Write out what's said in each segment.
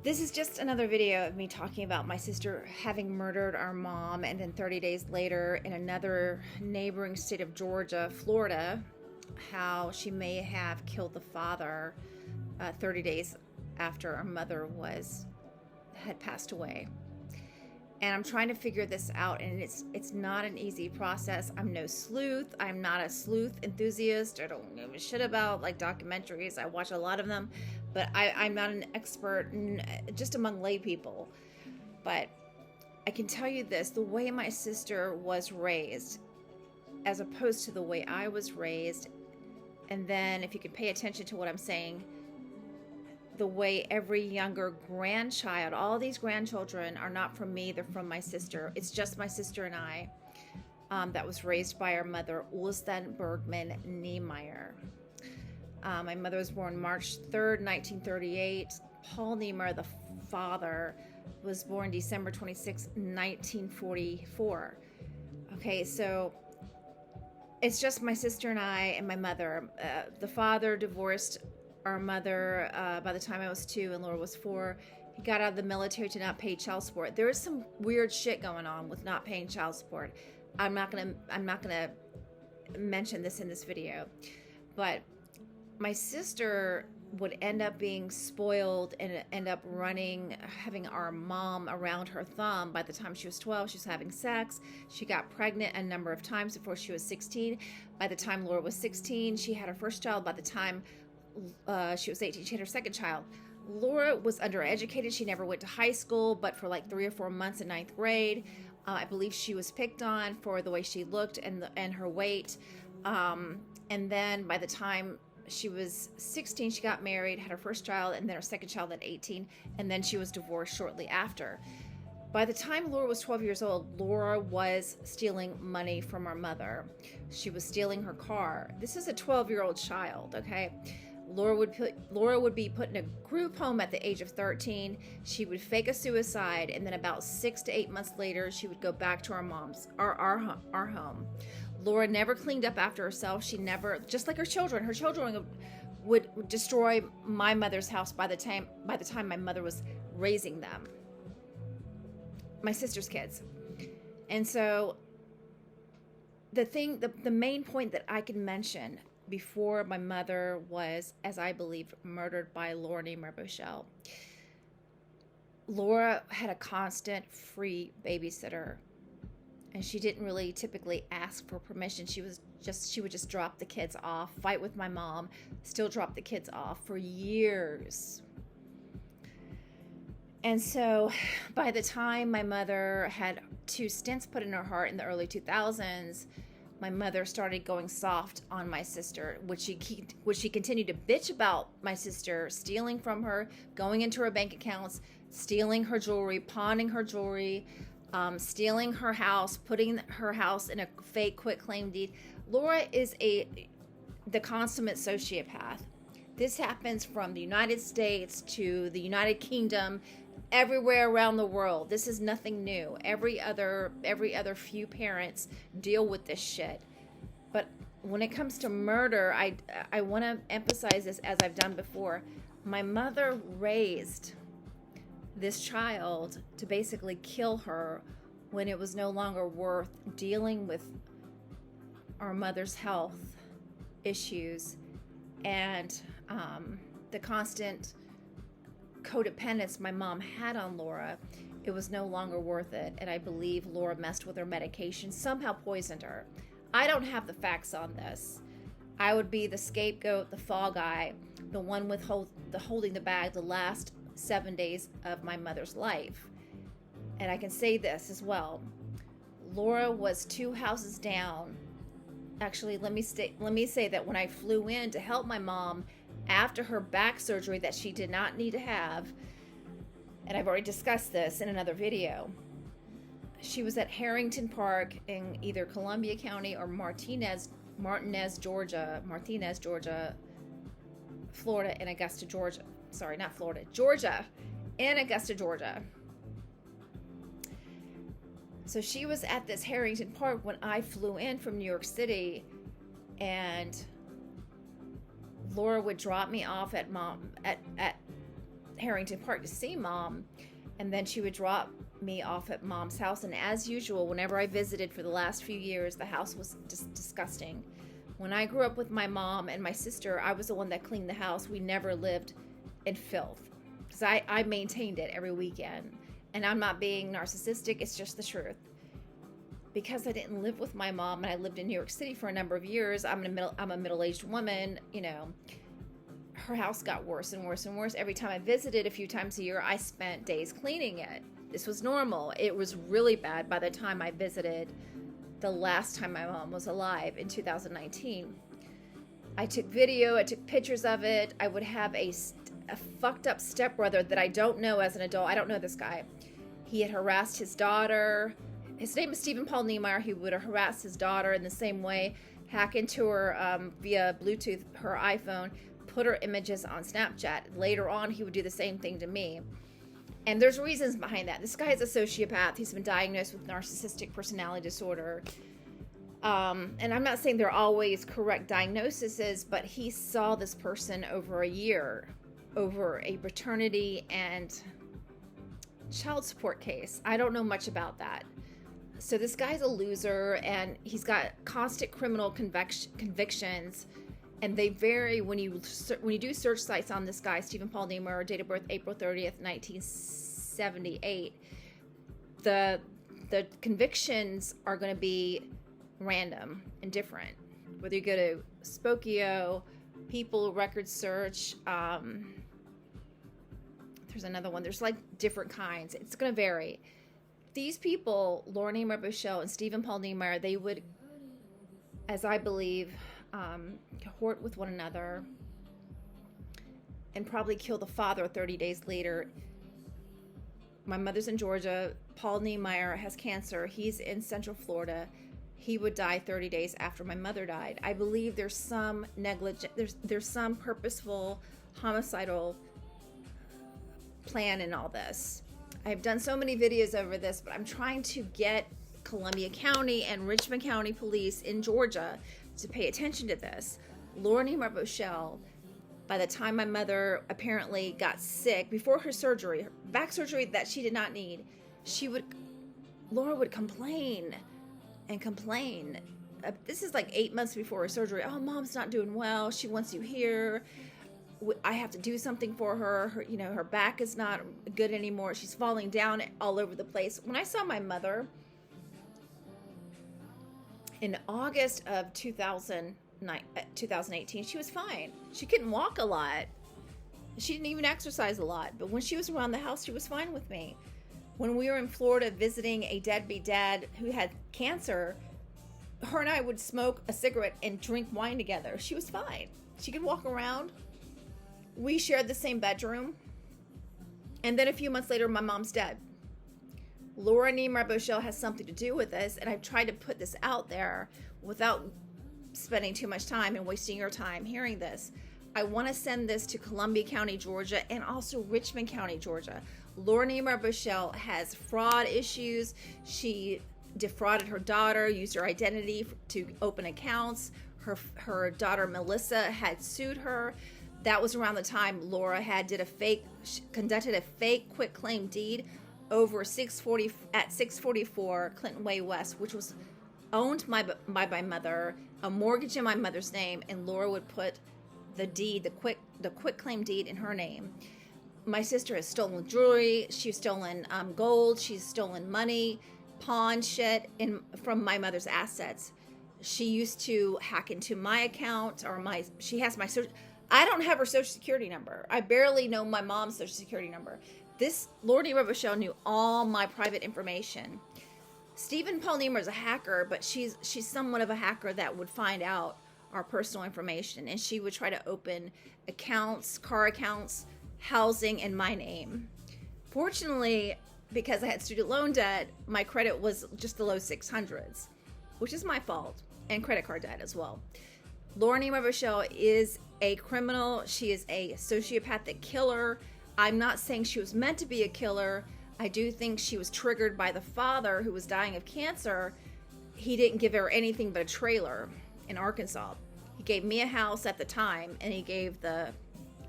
This is just another video of me talking about my sister having murdered our mom, and then 30 days later in another neighboring state of Georgia, Florida, how she may have killed the father 30 days after our mother had passed away. And I'm trying to figure this out, and it's not an easy process. I'm no sleuth. I'm not a sleuth enthusiast. I don't give a shit about like documentaries. I watch a lot of them, but I'm not an expert just among lay people. But I can tell you this, the way my sister was raised as opposed to the way I was raised, and then if you can pay attention to what I'm saying, the way every younger grandchild, all these grandchildren are not from me, they're from my sister. It's just my sister and I that was raised by our mother, Ulstein Bergman Niemeyer. My mother was born March 3rd, 1938. Paul Niemeyer, the father, was born December 26, 1944. Okay, so it's just my sister and I and my mother. The father divorced our mother by the time I was 2 and Laura was 4. He got out of the military to not pay child support. There is some weird shit going on with not paying child support. I'm not gonna mention this in this video, but my sister would end up being spoiled and end up having our mom around her thumb. By the time she was 12, she was having sex. She got pregnant a number of times before she was 16. By the time Laura was 16, she had her first child. By the time she was 18, she had her second child. Laura was undereducated. She never went to high school, but for like 3 or 4 months in 9th grade, I believe she was picked on for the way she looked and her weight. And then by the time she was 16, she got married, had her first child, and then her second child at 18, and then she was divorced shortly after. By the time Laura was 12 years old, Laura was stealing money from our mother. She was stealing her car. This is a 12-year-old child, okay? Laura would be put in a group home at the age of 13. She would fake a suicide, and then about 6 to 8 months later, she would go back to our home. Laura never cleaned up after herself. She never, just like her children would destroy my mother's house by the time my mother was raising them, my sister's kids. And so the main point that I can mention before my mother was, as I believe, murdered by Laura Niemeyer Bushell, Laura had a constant free babysitter, and she didn't really typically ask for permission. She would just drop the kids off, fight with my mom, still drop the kids off for years. And so by the time my mother had 2 stents put in her heart in the early 2000s, my mother started going soft on my sister, which she continued to bitch about my sister, stealing from her, going into her bank accounts, stealing her jewelry, pawning her jewelry, stealing her house, putting her house in a fake quitclaim deed. Laura is the consummate sociopath. This happens from the United States to the United Kingdom, everywhere around the world. This is nothing new. Every other few parents deal with this shit. But when it comes to murder, I want to emphasize this, as I've done before. My mother raised this child to basically kill her when it was no longer worth dealing with our mother's health issues and the constant codependence my mom had on Laura. It was no longer worth it, and I believe Laura messed with her medication, somehow poisoned her. I don't have the facts on this. I would be the scapegoat, the fall guy, the one with holding the bag the last 7 days of my mother's life. And I can say this as well. Laura was 2 houses down. Actually, let me say that when I flew in to help my mom after her back surgery that she did not need to have, and I've already discussed this in another video, she was at Harrington Park in either Columbia County or Martinez, Georgia, Florida, and Augusta, Georgia. Sorry, not Florida, Georgia, and Augusta, Georgia. So she was at this Harrington Park when I flew in from New York City, and Laura would drop me off at Harrington Park to see Mom, and then she would drop me off at Mom's house. And as usual, whenever I visited for the last few years, the house was just disgusting. When I grew up with my mom and my sister, I was the one that cleaned the house. We never lived in filth because I maintained it every weekend. And I'm not being narcissistic, it's just the truth. Because I didn't live with my mom and I lived in New York City for a number of years, I'm a middle-aged woman, you know. Her house got worse and worse and worse. Every time I visited a few times a year, I spent days cleaning it. This was normal. It was really bad by the time I visited the last time my mom was alive in 2019. I took video, I took pictures of it. I would have a fucked up stepbrother that I don't know as an adult. I don't know this guy. He had harassed his daughter. His name is Stephen Paul Niemeyer. He would have harassed his daughter in the same way, hack into her via Bluetooth, her iPhone, put her images on Snapchat. Later on, he would do the same thing to me. And there's reasons behind that. This guy is a sociopath. He's been diagnosed with narcissistic personality disorder. And I'm not saying they're always correct diagnoses, but he saw this person over a year, over a paternity and child support case. I don't know much about that. So this guy's a loser, and he's got constant criminal convictions. And they vary when you do search sites on this guy, Stephen Paul Niemeyer, date of birth April 30th, 1978. The convictions are going to be random and different. Whether you go to Spokeo, People Record Search, there's another one. There's like different kinds. It's going to vary. These people, Laura Niemeyer Bushell and Stephen Paul Niemeyer, they would, as I believe, cohort with one another and probably kill the father 30 days later. My mother's in Georgia. Paul Niemeyer has cancer. He's in Central Florida. He would die 30 days after my mother died. I believe there's some negligent, there's some purposeful homicidal plan in all this. I've done so many videos over this, but I'm trying to get Columbia County and Richmond County Police in Georgia to pay attention to this. Laura Niemeyer Bushell, by the time my mother apparently got sick, before her surgery, back surgery that she did not need, Laura would complain and complain. This is like 8 months before her surgery. Oh, Mom's not doing well. She wants you here. I have to do something for her. Her back is not good anymore. She's falling down all over the place. When I saw my mother in August of 2018, she was fine. She couldn't walk a lot. She didn't even exercise a lot. But when she was around the house, she was fine with me. When we were in Florida visiting a deadbeat dad who had cancer, her and I would smoke a cigarette and drink wine together. She was fine. She could walk around. We shared the same bedroom. And then a few months later, my mom's dead. Laura Niemeyer Bushell has something to do with this, and I've tried to put this out there without spending too much time and wasting your time hearing this. I want to send this to Columbia County, Georgia, and also Richmond County, Georgia. Laura Niemeyer Bushell has fraud issues. She defrauded her daughter, used her identity to open accounts. Her daughter Melissa had sued her. That was around the time Laura conducted a fake quitclaim deed over 644 Clinton Way West, which was owned by my mother, a mortgage in my mother's name, and Laura would put the quitclaim deed in her name. My sister has stolen jewelry. She's stolen gold. She's stolen money, pawned shit from my mother's assets. She used to hack into my account, she has my social. I don't have her social security number. I barely know my mom's social security number. This Laura Niemeyer Bushell knew all my private information. Stephen Paul Niemeyer is a hacker, but she's somewhat of a hacker that would find out our personal information, and she would try to open accounts, car accounts, housing in my name. Fortunately, because I had student loan debt, my credit was just the low 600s, which is my fault, and credit card debt as well. Laura Niemeyer Bushell is a criminal. She is a sociopathic killer. I'm not saying she was meant to be a killer. I do think she was triggered by the father who was dying of cancer. He didn't give her anything but a trailer in Arkansas. He gave me a house at the time, and he gave the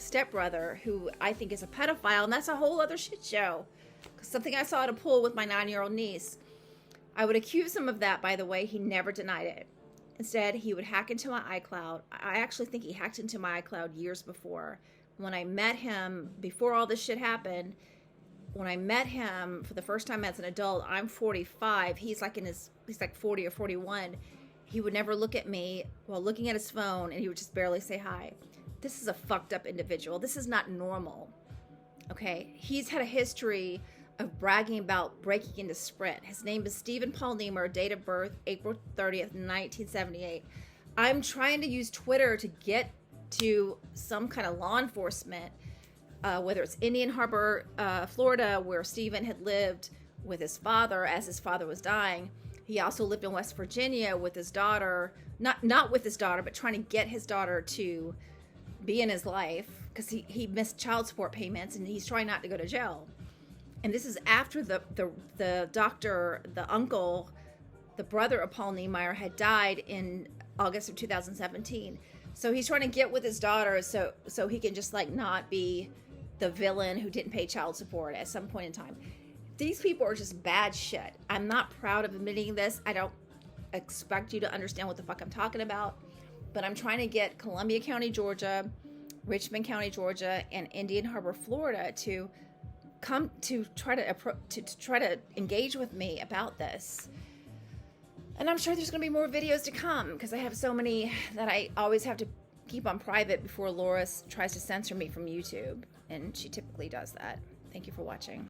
stepbrother, who I think is a pedophile, and that's a whole other shit show. Something I saw at a pool with my 9-year-old niece. I would accuse him of that, by the way. He never denied it. Instead, he would hack into my iCloud. I actually think he hacked into my iCloud years before. When I met him, before all this shit happened, when I met him for the first time as an adult, I'm 45. He's like 40 or 41. He would never look at me while looking at his phone, and he would just barely say hi. This is a fucked up individual. This is not normal. Okay? He's had a history of bragging about breaking into Sprint. His name is Stephen Paul Niemer, date of birth April 30th, 1978. I'm trying to use Twitter to get to some kind of law enforcement, whether it's Indian Harbor, Florida, where Stephen had lived with his father as his father was dying. He also lived in West Virginia with his daughter, not with his daughter, but trying to get his daughter to be in his life because he missed child support payments, and he's trying not to go to jail. And this is after the doctor, the uncle, the brother of Paul Niemeyer had died in August of 2017. So he's trying to get with his daughter so he can just like not be the villain who didn't pay child support at some point in time. These people are just bad shit. I'm not proud of admitting this. I don't expect you to understand what the fuck I'm talking about. But I'm trying to get Columbia County, Georgia, Richmond County, Georgia, and Indian Harbor, Florida to come to try to engage with me about this. And I'm sure there's going to be more videos to come because I have so many that I always have to keep on private before Laura tries to censor me from YouTube. And she typically does that. Thank you for watching.